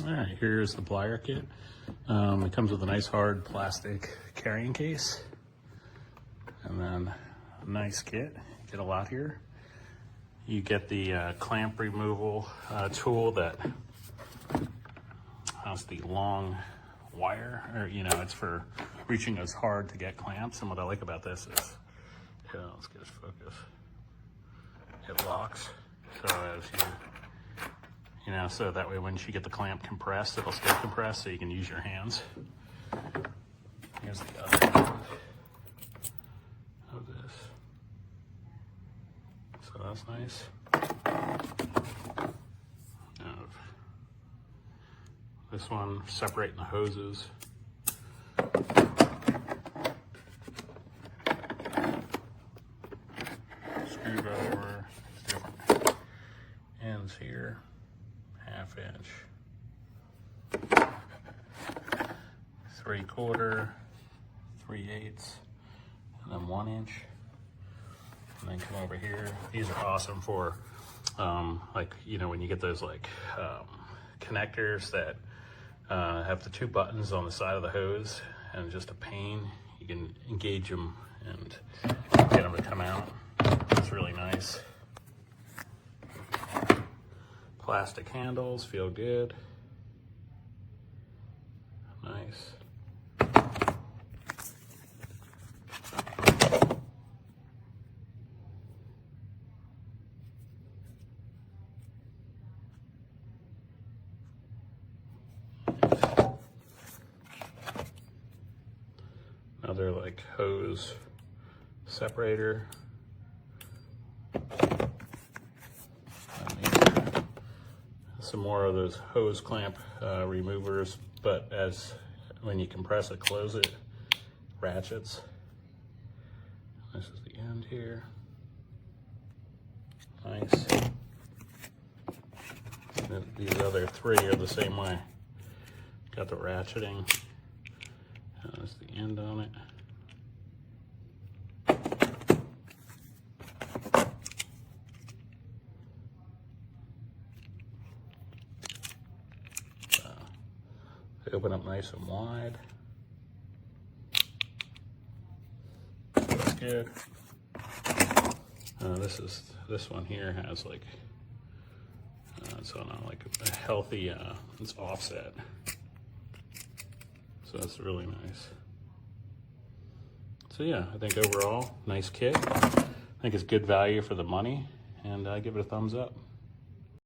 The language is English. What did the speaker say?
All right, here's the plier kit. It comes with a nice hard plastic carrying case, and then a nice kit. Get a lot here. You get the clamp removal tool that has the long wire, or it's for reaching as hard to get clamps. And what I like about this is, let's get this focus. It locks, so as so that way when you get the clamp compressed, it'll stay compressed, so you can use your hands. Here's the other end of this. So that's nice. This one, separating the hoses. Screwdriver, different ends here, 1/2 inch, 3/4, 3/8, and then 1 inch. And then come over here. These are awesome for, when you get those connectors that have the 2 buttons on the side of the hose and just a pain. You can engage them and get them to come out. It's really nice. Plastic handles feel good. Nice. Another hose separator. Some more of those hose clamp removers, but when you compress it, close it, ratchets. This is the end here. Nice. And these other 3 are the same way. Got the ratcheting. That's the end on it. They open up nice and wide. That's good. This one here has it's on a healthy, it's offset. So that's really nice. So yeah, I think overall, nice kit. I think it's good value for the money, and I give it a thumbs up.